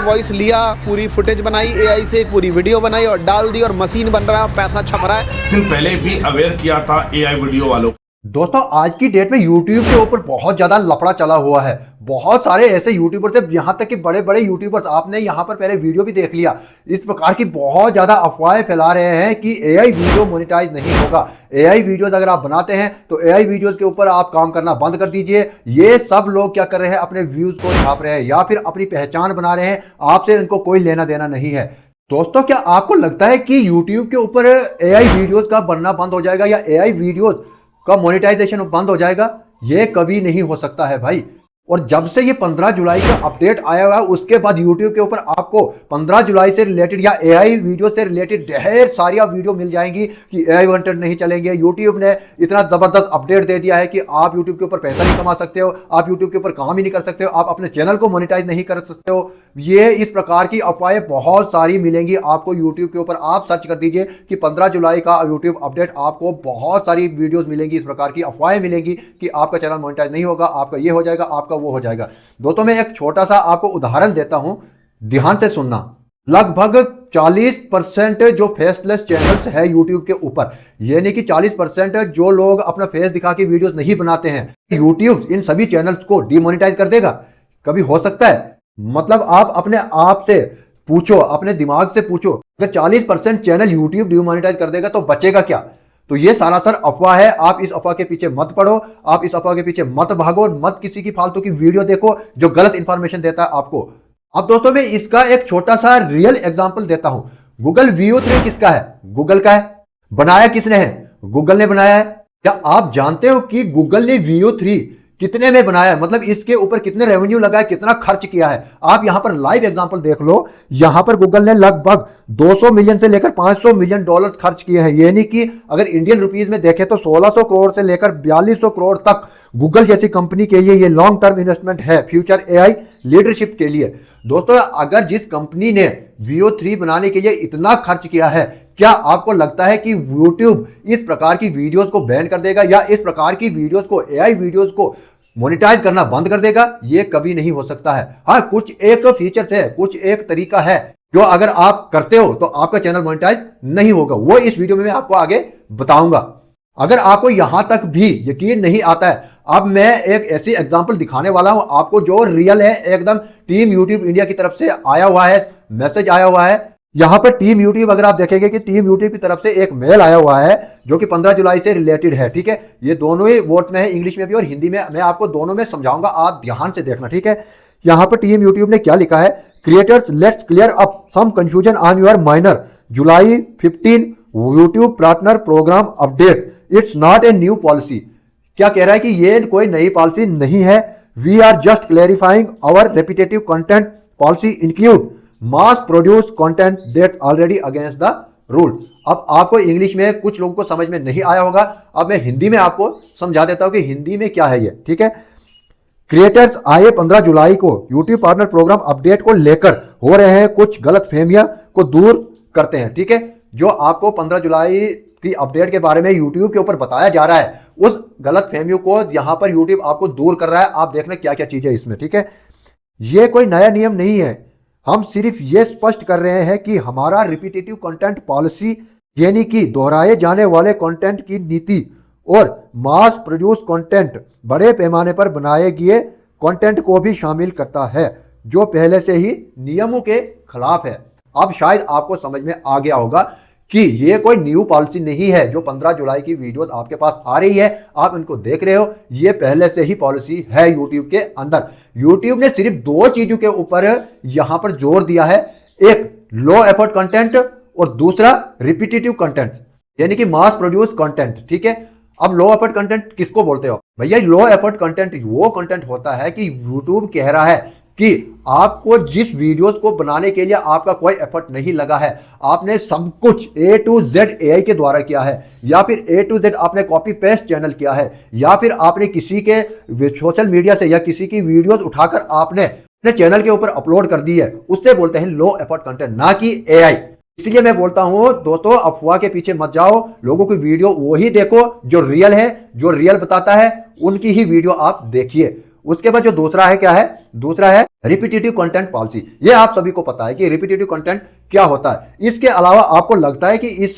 Voice लिया, पूरी footage बनाई, एआई से पूरी वीडियो बनाई और डाल दी और मशीन बन रहा है, पैसा छप रहा है। दिन पहले भी अवेयर किया था एआई वीडियो वालों। दोस्तों आज की डेट में YouTube के ऊपर बहुत ज्यादा लफड़ा चला हुआ है। बहुत सारे ऐसे यूट्यूबर्स हैं, यहाँ तक कि बड़े बड़े यूट्यूबर्स, आपने यहाँ पर पहले वीडियो भी देख लिया, इस प्रकार की बहुत ज्यादा अफवाहें फैला रहे हैं कि एआई वीडियो मोनेटाइज नहीं होगा। एआई वीडियोस अगर आप बनाते हैं तो एआई वीडियोस के ऊपर आप काम करना बंद कर दीजिए। ये सब लोग क्या कर रहे हैं, अपने व्यूज को छाप रहे हैं या फिर अपनी पहचान बना रहे हैं, आपसे इनको कोई लेना देना नहीं है। दोस्तों क्या आपको लगता है कि YouTube के ऊपर एआई वीडियोस का बनना बंद हो जाएगा या एआई वीडियोस का मोनेटाइजेशन बंद हो जाएगा? ये कभी नहीं हो सकता है भाई। और जब से ये 15 जुलाई का अपडेट आया हुआ है उसके बाद YouTube के ऊपर आपको 15 जुलाई से रिलेटेड या एआई वीडियो से रिलेटेड ढेर सारी वीडियो मिल जाएंगी कि एआई कंटेंट नहीं चलेंगे। YouTube ने इतना जबरदस्त अपडेट दे दिया है कि आप YouTube के ऊपर पैसा नहीं कमा सकते हो, आप YouTube के ऊपर काम ही नहीं कर सकते हो, आप अपने चैनल को मोनेटाइज नहीं कर सकते हो। ये इस प्रकार की अफवाहें बहुत सारी मिलेंगी आपको YouTube के ऊपर। आप सर्च कर दीजिए कि 15 जुलाई का YouTube अपडेट, आपको बहुत सारी वीडियोस मिलेंगी, इस प्रकार की अफवाहें मिलेंगी कि आपका चैनल मोनेटाइज नहीं होगा, आपका ये हो जाएगा, आपका वो हो जाएगा। दोस्तों मैं एक छोटा सा आपको उदाहरण देता हूं, ध्यान से सुनना। लगभग 40% जो फेसलेस चैनल्स है YouTube के ऊपर, यानी कि 40% जो लोग अपना फेस दिखा के वीडियोस नहीं बनाते हैं, YouTube इन सभी चैनल्स को डिमोनेटाइज कर देगा? कभी हो सकता है? मतलब आप अपने आप से पूछो, अपने दिमाग से पूछो, अगर 40% चैनल YouTube डिमोनेटाइज कर देगा तो बचेगा क्या? तो ये सरासर अफवाह है। आप इस अफवाह के पीछे मत पड़ो, आप इस अफवाह के पीछे मत भागो, मत किसी की फालतू की वीडियो देखो जो गलत इंफॉर्मेशन देता है आपको। अब दोस्तों मैं इसका एक छोटा सा रियल एग्जांपल देता हूं। गूगल Veo 3 किसका है? गूगल का है। बनाया किसने है? गूगल ने बनाया है। क्या आप जानते हो कि गूगल ने Veo 3 कितने में बनाया है? मतलब इसके ऊपर कितने रेवेन्यू लगा है, कितना खर्च किया है? आप यहां पर लाइव एग्जांपल देख लो। यहां पर गूगल ने लगभग 200 मिलियन से लेकर 500 मिलियन डॉलर खर्च किए हैं, यानी कि अगर इंडियन रुपीस में देखें तो 1600 करोड़ से लेकर 4200 करोड़ तक गूगल जैसी कंपनी के लिए ये लॉन्ग टर्म इन्वेस्टमेंट है फ्यूचर एआई लीडरशिप के लिए। दोस्तों अगर जिस कंपनी ने Veo 3 बनाने के लिए इतना खर्च किया है, क्या आपको लगता है कि YouTube इस प्रकार की वीडियोस को बैन कर देगा या इस प्रकार की वीडियोस को, एआई वीडियोस को मोनेटाइज करना बंद कर देगा? ये कभी नहीं हो सकता है। हाँ, कुछ एक फीचर्स है, कुछ एक तरीका है जो अगर आप करते हो तो आपका चैनल मोनेटाइज नहीं होगा। वो इस वीडियो में मैं आपको आगे बताऊंगा। अगर आपको यहां तक भी यकीन नहीं आता है, अब मैं एक ऐसी एग्जांपल दिखाने वाला हूं आपको जो रियल है, एकदम टीम यूट्यूब इंडिया की तरफ से आया हुआ है, मैसेज आया हुआ है। यहां पर टीम यूट्यूब, अगर आप देखेंगे कि टीम यूट्यूब की तरफ से एक मेल आया हुआ है जो कि 15 जुलाई से रिलेटेड है। ठीक है, ये दोनों ही वर्ड में है, इंग्लिश में भी और हिंदी में। मैं आपको दोनों में समझाऊंगा, आप ध्यान से देखना। ठीक है, यहां पर टीम यूट्यूब ने क्या लिखा है? Creators let's clear up some confusion on your minor July 15 YouTube partner program update, it's not a new policy. क्या कह रहा है कि ये कोई नई पॉलिसी नहीं है। We are just clarifying our repetitive content policy include mass produce content that already against the rule. अब आपको इंग्लिश में कुछ लोगों को समझ में नहीं आया होगा, अब मैं हिंदी में आपको समझा देता हूं कि हिंदी में क्या है ये। ठीक है, क्रिएटर्स आए 15 जुलाई को यूट्यूब पार्टनर प्रोग्राम अपडेट को लेकर हो रहे हैं कुछ गलत फहमियां को दूर करते हैं। ठीक है, जो आपको 15 जुलाई की अपडेट के बारे में यूट्यूब के ऊपर बताया जा रहा है, उस गलत फहमियों को यहां पर यूट्यूब आपको दूर कर रहा है। आप देखना क्या क्या चीजें इसमें। ठीक है, ये कोई नया नियम नहीं है, हम सिर्फ ये स्पष्ट कर रहे हैं कि हमारा रिपीटेटिव कंटेंट पॉलिसी, यानी कि दोहराए जाने वाले कंटेंट की नीति और मास प्रोड्यूस कंटेंट, बड़े पैमाने पर बनाए गए कंटेंट को भी शामिल करता है, जो पहले से ही नियमों के खिलाफ है। अब शायद आपको समझ में आ गया होगा कि ये कोई न्यू पॉलिसी नहीं है। जो 15 जुलाई की वीडियोस आपके पास आ रही है, आप इनको देख रहे हो, ये पहले से ही पॉलिसी है यूट्यूब के अंदर। यूट्यूब ने सिर्फ दो चीजों के ऊपर यहां पर जोर दिया है, एक लो एफर्ट कंटेंट और दूसरा रिपीटेटिव कंटेंट, यानी कि मास प्रोड्यूस कंटेंट। ठीक है, अब लो एफर्ट कंटेंट किसको बोलते हो भैया? लो एफर्ट कंटेंट वो कंटेंट होता है कि यूट्यूब कह रहा है कि आपको जिस वीडियोस को बनाने के लिए आपका कोई एफर्ट नहीं लगा है, आपने सब कुछ A to Z एआई के द्वारा किया है, या फिर A to Z आपने कॉपी पेस्ट चैनल किया है, या फिर आपने किसी के सोशल मीडिया से या किसी की वीडियोस उठाकर आपने अपने चैनल के ऊपर अपलोड कर दी है, उससे बोलते हैं लो एफर्ट कंटेंट, ना कि एआई। इसलिए मैं बोलता हूं दोस्तों, अफवाह के पीछे मत जाओ, लोगों की वीडियो वही देखो जो रियल है, जो रियल बताता है उनकी ही वीडियो आप देखिए। उसके बाद जो दूसरा है क्या है, दूसरा है रिपीटेटिव कंटेंट पॉलिसी। ये आप सभी को पता है कि रिपीटेटिव कंटेंट क्या होता है। इसके अलावा आपको लगता है कि इस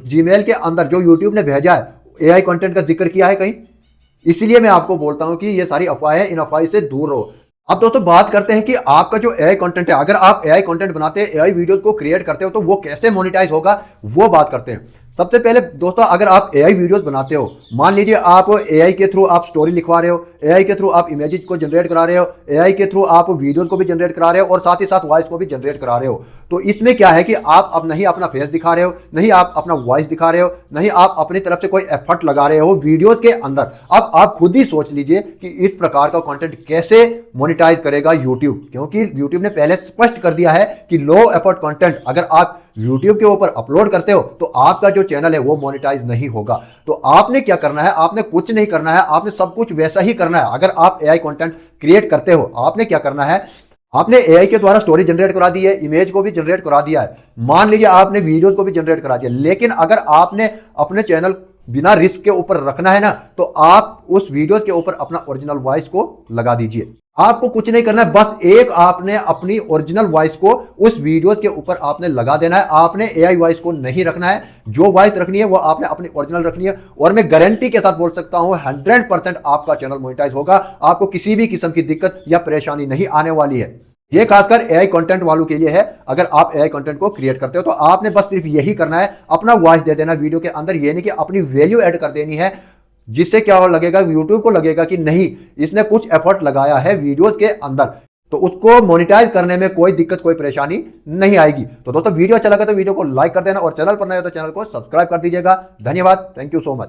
जीमेल के अंदर जो यूट्यूब ने भेजा है एआई कंटेंट का जिक्र किया है कहीं? इसलिए मैं आपको बोलता हूं कि ये सारी अफवाहें हैं, इन अफवाह से दूर रहो। अब दोस्तों बात करते हैं कि आपका जो एआई कंटेंट है, अगर आप एआई कंटेंट बनाते हैं, एआई वीडियोस को क्रिएट करते हो, तो वो कैसे मोनेटाइज होगा वो बात करते हैं। सबसे पहले दोस्तों, अगर आप एआई वीडियोस बनाते हो, मान लीजिए आप एआई के थ्रू आप स्टोरी लिखवा रहे हो, एआई के थ्रू आप इमेजेस को जनरेट करा रहे हो, एआई के थ्रू आप वीडियोस को भी जनरेट करा रहे हो और साथ ही साथ वॉइस को भी जनरेट करा रहे हो, तो इसमें क्या है कि आप अब नहीं अपना फेस दिखा रहे हो, नहीं आप अपना वॉइस दिखा रहे हो, नहीं आप अपनी तरफ से कोई एफर्ट लगा रहे हो वीडियोस के अंदर। अब आप खुद ही सोच लीजिए कि इस प्रकार का कंटेंट कैसे मोनेटाइज करेगा यूट्यूब, क्योंकि यूट्यूब ने पहले स्पष्ट कर दिया है कि लो एफर्ट कंटेंट अगर आप यूट्यूब के ऊपर अपलोड करते हो तो आपका जो चैनल है वो मोनेटाइज नहीं होगा। तो आपने क्या करना है, आपने कुछ नहीं करना है, आपने सब कुछ वैसा ही करना है। अगर आप एआई कंटेंट क्रिएट करते हो, आपने क्या करना है, आपने एआई के द्वारा स्टोरी जनरेट करा दी है, इमेज को भी जनरेट करा दिया है, मान लीजिए आपने वीडियोस को भी जनरेट करा दिया, लेकिन अगर आपने अपने चैनल बिना रिस्क के ऊपर रखना है ना, तो आप उस वीडियोस के ऊपर अपना ओरिजिनल वॉइस को लगा दीजिए। आपको कुछ नहीं करना है, बस एक आपने अपनी ओरिजिनल वॉइस को उस वीडियोस के ऊपर आपने लगा देना है। आपने एआई वॉइस को नहीं रखना है, जो वॉइस रखनी है वो आपने अपनी ओरिजिनल रखनी है। और मैं गारंटी के साथ बोल सकता हूं 100% आपका चैनल मोनेटाइज होगा, आपको किसी भी किस्म की दिक्कत या परेशानी नहीं आने वाली है। ये खासकर एआई कंटेंट वालों के लिए है। अगर आप एआई कंटेंट को क्रिएट करते हो तो आपने बस सिर्फ यही करना है, अपना वॉइस दे देना वीडियो के अंदर, ये नहीं कि अपनी वैल्यू ऐड कर देनी है, जिससे क्या हो लगेगा, यूट्यूब को लगेगा कि नहीं इसने कुछ एफर्ट लगाया है वीडियोस के अंदर, तो उसको मोनेटाइज करने में कोई दिक्कत कोई परेशानी नहीं आएगी। तो दोस्तों वीडियो अच्छा लगा तो वीडियो को लाइक कर देना और चैनल पर नए हो तो चैनल को सब्सक्राइब कर दीजिएगा। धन्यवाद, थैंक यू सो मच।